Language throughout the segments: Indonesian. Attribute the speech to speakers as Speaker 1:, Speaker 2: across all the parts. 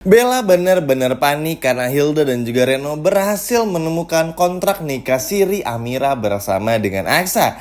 Speaker 1: Bella benar-benar panik karena Hilda dan juga Reno berhasil menemukan kontrak nikah Siri Amira bersama dengan Aksa.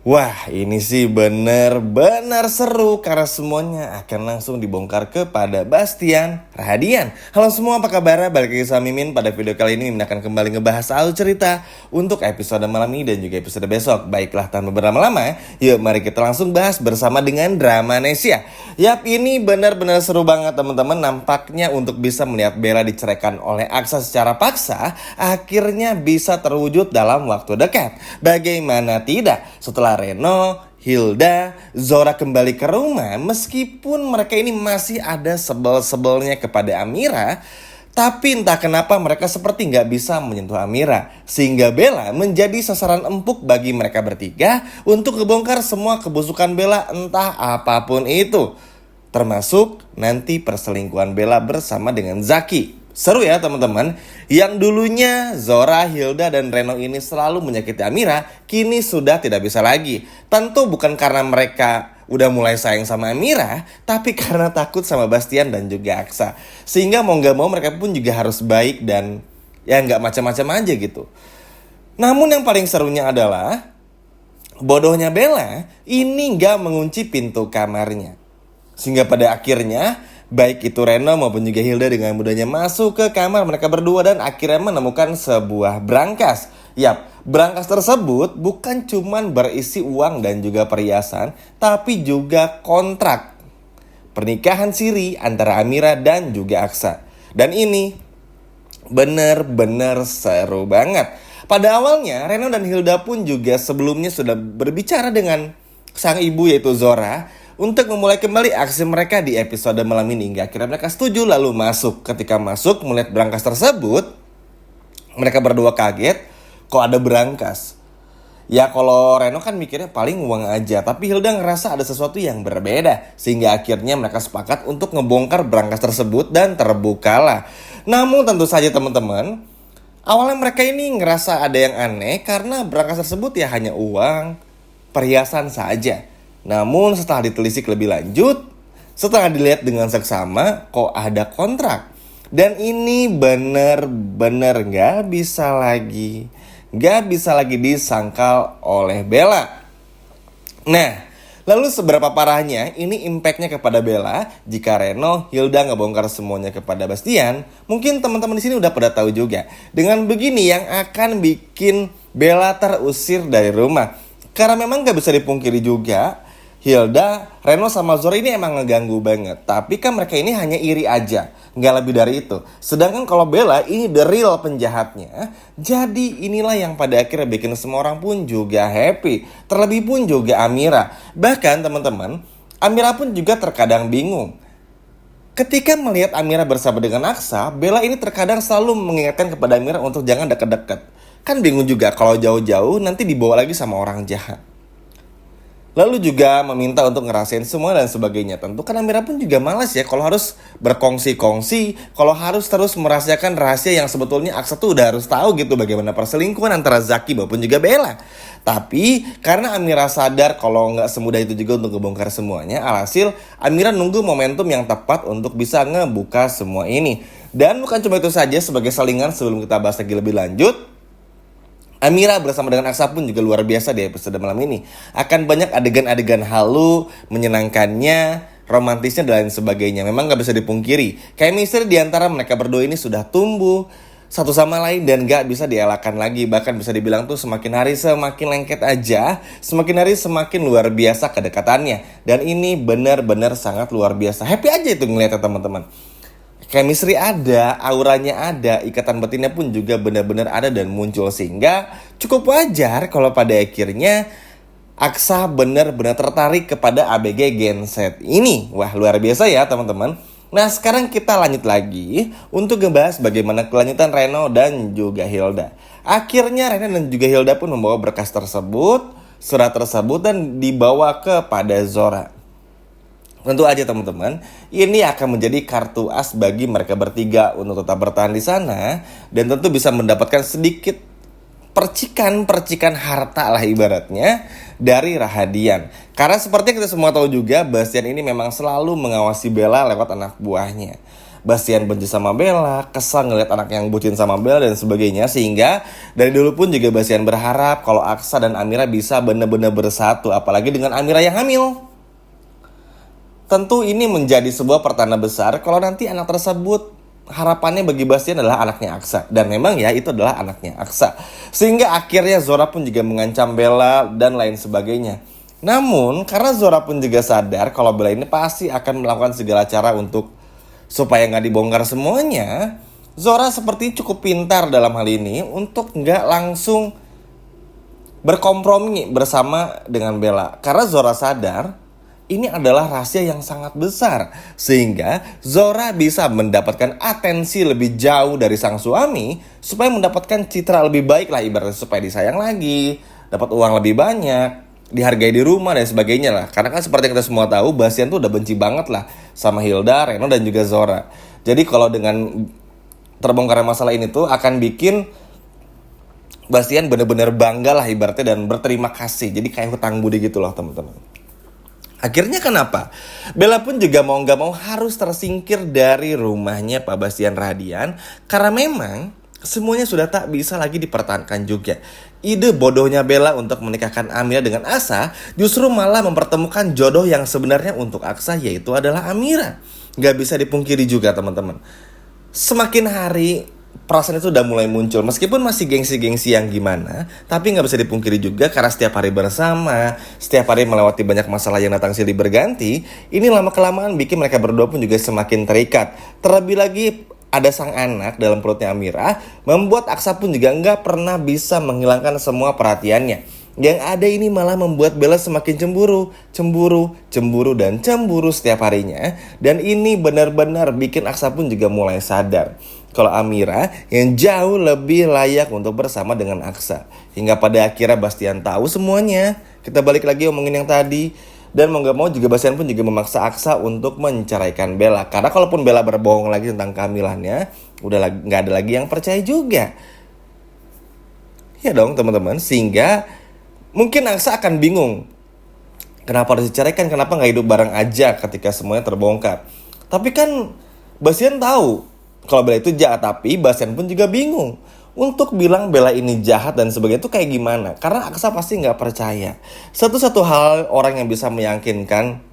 Speaker 1: Wah, ini sih benar-benar seru karena semuanya akan langsung dibongkar kepada Bastian Rahadian. Halo semua, apa kabar? Balik lagi sama Mimin. Pada video kali ini Mimin akan kembali ngebahas alur cerita untuk episode malam ini dan juga episode besok. Baiklah, tanpa berlama-lama, yuk mari kita langsung bahas bersama dengan drama Nesia. Yap, ini benar-benar seru banget teman-teman. Nampaknya untuk bisa melihat Bella diceraikan oleh Aksa secara paksa, akhirnya bisa terwujud dalam waktu dekat. Bagaimana tidak? Setelah Reno, Hilda, Zora kembali ke rumah, meskipun mereka ini masih ada sebel-sebelnya kepada Amira, tapi entah kenapa mereka seperti nggak bisa menyentuh Amira, sehingga Bella menjadi sasaran empuk bagi mereka bertiga untuk ngebongkar semua kebusukan Bella, entah apapun itu. Termasuk nanti perselingkuhan Bella bersama dengan Zaki. Seru ya teman-teman. Yang dulunya Zora, Hilda, dan Reno ini selalu menyakiti Amira, kini sudah tidak bisa lagi. Tentu bukan karena mereka udah mulai sayang sama Amira, tapi karena takut sama Bastian dan juga Aksa. Sehingga mau gak mau mereka pun juga harus baik dan ya gak macam-macam aja gitu. Namun yang paling serunya adalah bodohnya Bella ini gak mengunci pintu kamarnya. Sehingga pada akhirnya baik itu Reno maupun juga Hilda dengan mudahnya masuk ke kamar mereka berdua dan akhirnya menemukan sebuah brankas. Yap, brankas tersebut bukan cuman berisi uang dan juga perhiasan, tapi juga kontrak pernikahan siri antara Amira dan juga Aksa. Dan ini bener-bener seru banget. Pada awalnya Reno dan Hilda pun juga sebelumnya sudah berbicara dengan sang ibu yaitu Zora untuk memulai kembali aksi mereka di episode malam ini. Hingga akhirnya mereka setuju lalu masuk. Ketika masuk melihat brankas tersebut, mereka berdua kaget, kok ada brankas. Ya kalau Reno kan mikirnya paling uang aja, tapi Hilda ngerasa ada sesuatu yang berbeda. Sehingga akhirnya mereka sepakat untuk ngebongkar brankas tersebut dan terbukalah. Namun tentu saja teman-teman, awalnya mereka ini ngerasa ada yang aneh karena brankas tersebut ya hanya uang, perhiasan saja. Namun setelah ditelisik lebih lanjut, setelah dilihat dengan seksama, kok ada kontrak. Dan ini bener-bener gak bisa lagi disangkal oleh Bella. Nah, lalu seberapa parahnya ini impactnya kepada Bella jika Reno, Hilda ngebongkar semuanya kepada Bastian? Mungkin teman-teman di sini udah pada tahu juga. Dengan begini yang akan bikin Bella terusir dari rumah. Karena memang gak bisa dipungkiri juga, Hilda, Reno sama Zora ini emang ngeganggu banget. Tapi kan mereka ini hanya iri aja, nggak lebih dari itu. Sedangkan kalau Bella ini the real penjahatnya. Jadi inilah yang pada akhirnya bikin semua orang pun juga happy. Terlebih pun juga Amira. Bahkan teman-teman, Amira pun juga terkadang bingung. Ketika melihat Amira bersama dengan Aksa, Bella ini terkadang selalu mengingatkan kepada Amira untuk jangan dekat-dekat. Kan bingung juga kalau jauh-jauh nanti dibawa lagi sama orang jahat. Lalu juga meminta untuk ngerasain semua dan sebagainya. Tentu kan Amira pun juga malas ya kalau harus berkongsi-kongsi, kalau harus terus merahasiakan rahasia yang sebetulnya Aksa tuh udah harus tahu gitu bagaimana perselingkuhan antara Zaki maupun juga Bella. Tapi karena Amira sadar kalau nggak semudah itu juga untuk ngebongkar semuanya, alhasil Amira nunggu momentum yang tepat untuk bisa ngebuka semua ini. Dan bukan cuma itu saja, sebagai salingan sebelum kita bahas lagi lebih lanjut, Amira bersama dengan Aksa pun juga luar biasa di episode malam ini. Akan banyak adegan-adegan halu, menyenangkannya, romantisnya dan lain sebagainya. Memang gak bisa dipungkiri, chemistry di antara mereka berdua ini sudah tumbuh satu sama lain dan gak bisa dielakkan lagi. Bahkan bisa dibilang tuh semakin hari semakin lengket aja, semakin hari semakin luar biasa kedekatannya. Dan ini benar-benar sangat luar biasa. Happy aja itu ngeliatnya teman-teman. Chemistry ada, auranya ada, ikatan batinnya pun juga benar-benar ada dan muncul. Sehingga cukup wajar kalau pada akhirnya Aksa benar-benar tertarik kepada ABG Genset ini. Wah, luar biasa ya teman-teman. Nah, sekarang kita lanjut lagi untuk ngebahas bagaimana kelanjutan Reno dan juga Hilda. Akhirnya Reno dan juga Hilda pun membawa berkas tersebut, surat tersebut dan dibawa kepada Zora. Tentu aja teman-teman, ini akan menjadi kartu as bagi mereka bertiga untuk tetap bertahan di sana dan tentu bisa mendapatkan sedikit percikan-percikan harta lah ibaratnya dari Rahadian. Karena seperti yang kita semua tahu juga, Bastian ini memang selalu mengawasi Bella lewat anak buahnya. Bastian benci sama Bella, kesal ngeliat anak yang bucin sama Bella dan sebagainya. Sehingga dari dulu pun juga Bastian berharap kalau Aksa dan Amira bisa benar-benar bersatu, apalagi dengan Amira yang hamil. Tentu ini menjadi sebuah pertanda besar kalau nanti anak tersebut harapannya bagi Bastian adalah anaknya Aksa. Dan memang ya itu adalah anaknya Aksa. Sehingga akhirnya Zora pun juga mengancam Bella dan lain sebagainya. Namun karena Zora pun juga sadar kalau Bella ini pasti akan melakukan segala cara untuk supaya nggak dibongkar semuanya, Zora seperti cukup pintar dalam hal ini untuk nggak langsung berkompromi bersama dengan Bella. Karena Zora sadar ini adalah rahasia yang sangat besar. Sehingga Zora bisa mendapatkan atensi lebih jauh dari sang suami supaya mendapatkan citra lebih baik lah, ibaratnya supaya disayang lagi, dapat uang lebih banyak, dihargai di rumah dan sebagainya lah. Karena kan seperti yang kita semua tahu, Bastian tuh udah benci banget lah sama Hilda, Reno dan juga Zora. Jadi kalau dengan terbongkarnya masalah ini tuh akan bikin Bastian bener-bener bangga lah ibaratnya dan berterima kasih. Jadi kayak hutang budi gitu loh teman-teman. Akhirnya kenapa? Bella pun juga mau gak mau harus tersingkir dari rumahnya Pak Bastian Radian. Karena memang semuanya sudah tak bisa lagi dipertahankan juga. Ide bodohnya Bella untuk menikahkan Amira dengan Asa justru malah mempertemukan jodoh yang sebenarnya untuk Aksa, yaitu adalah Amira. Gak bisa dipungkiri juga teman-teman. Semakin hari perasaan itu udah mulai muncul. Meskipun masih gengsi-gengsi yang gimana, tapi gak bisa dipungkiri juga karena setiap hari bersama, setiap hari melewati banyak masalah yang datang silih berganti. Ini lama-kelamaan bikin mereka berdua pun juga semakin terikat. Terlebih lagi ada sang anak dalam perutnya Amira, membuat Aksa pun juga nggak pernah bisa menghilangkan semua perhatiannya. Yang ada ini malah membuat Bella semakin cemburu setiap harinya. Dan ini benar-benar bikin Aksa pun juga mulai sadar kalau Amira yang jauh lebih layak untuk bersama dengan Aksa. Hingga pada akhirnya Bastian tahu semuanya. Kita balik lagi omongin yang tadi. Dan mau gak mau juga Bastian pun juga memaksa Aksa untuk menceraikan Bella. Karena kalaupun Bella berbohong lagi tentang kehamilannya, udah gak ada lagi yang percaya juga. Ya dong teman-teman. Sehingga mungkin Aksa akan bingung. Kenapa harus diceraikan? Kenapa gak hidup bareng aja ketika semuanya terbongkar? Tapi kan Bastian tahu kalau Bella itu jahat. Tapi Bastian pun juga bingung untuk bilang Bella ini jahat dan sebagainya itu kayak gimana. Karena Aksa pasti gak percaya. Satu-satu hal orang yang bisa meyakinkan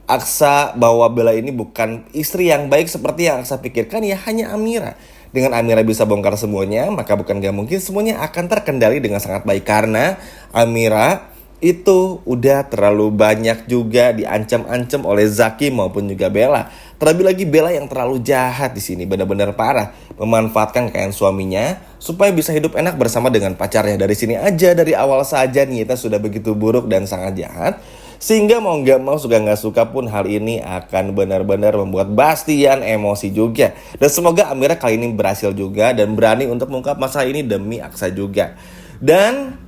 Speaker 1: Aksa bahwa Bella ini bukan istri yang baik seperti yang Aksa pikirkan ya hanya Amira. Dengan Amira bisa bongkar semuanya, maka bukan gak mungkin semuanya akan terkendali dengan sangat baik. Karena Amira itu udah terlalu banyak juga diancam-ancam oleh Zaki maupun juga Bella. Terlebih lagi Bella yang terlalu jahat di sini, benar-benar parah, memanfaatkan kekayaan suaminya supaya bisa hidup enak bersama dengan pacarnya. Dari sini aja, dari awal saja niatnya sudah begitu buruk dan sangat jahat. Sehingga mau gak mau, suka gak suka pun hal ini akan benar-benar membuat Bastian emosi juga. Dan semoga Amira kali ini berhasil juga dan berani untuk mengungkap masalah ini demi Aksa juga. Dan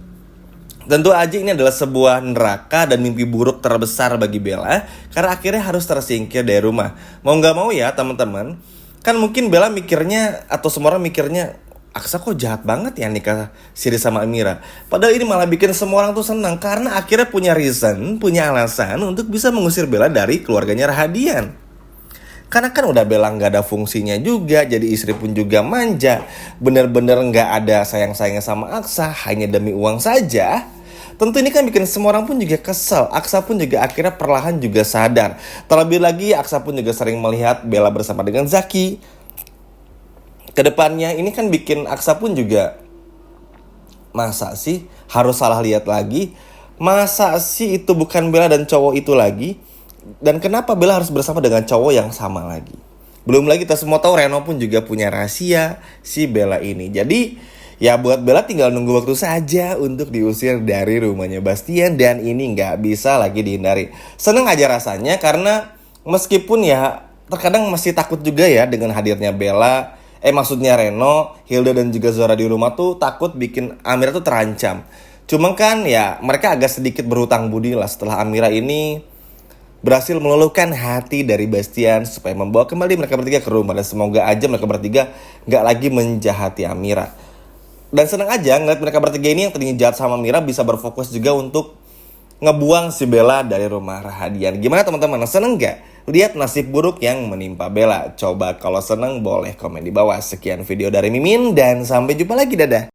Speaker 1: tentu aja ini adalah sebuah neraka dan mimpi buruk terbesar bagi Bella. Karena akhirnya harus tersingkir dari rumah. Mau gak mau ya teman-teman, kan mungkin Bella mikirnya atau semua orang mikirnya, Aksa kok jahat banget ya nikah siri sama Amira. Padahal ini malah bikin semua orang tuh senang. Karena akhirnya punya reason, punya alasan untuk bisa mengusir Bella dari keluarganya Rahadian. Karena kan udah Bella gak ada fungsinya juga, jadi istri pun juga manja. Bener-bener gak ada sayang-sayangnya sama Aksa, hanya demi uang saja. Tentu ini kan bikin semua orang pun juga kesel. Aksa pun juga akhirnya perlahan juga sadar. Terlebih lagi Aksa pun juga sering melihat Bella bersama dengan Zaki. Kedepannya ini kan bikin Aksa pun juga, masa sih harus salah lihat lagi? Masa sih itu bukan Bella dan cowok itu lagi? Dan kenapa Bella harus bersama dengan cowok yang sama lagi? Belum lagi kita semua tahu Reno pun juga punya rahasia si Bella ini. Jadi ya buat Bella tinggal nunggu waktu saja untuk diusir dari rumahnya Bastian. Dan ini gak bisa lagi dihindari. Seneng aja rasanya karena meskipun ya terkadang masih takut juga ya dengan hadirnya Bella. Maksudnya Reno, Hilda dan juga Zora di rumah tuh takut bikin Amira tuh terancam. Cuma kan ya mereka agak sedikit berhutang budi lah setelah Amira ini berhasil meluluhkan hati dari Bastian supaya membawa kembali mereka bertiga ke rumah. Dan semoga aja mereka bertiga gak lagi menjahati Amira. Dan senang aja ngeliat mereka bertiga ini yang tadinya jahat sama Amira bisa berfokus juga untuk ngebuang si Bella dari rumah Rahadian. Gimana teman-teman? Seneng gak? lihat nasib buruk yang menimpa Bella. Coba kalau seneng boleh komen di bawah. Sekian video dari Mimin dan sampai jumpa lagi, dadah.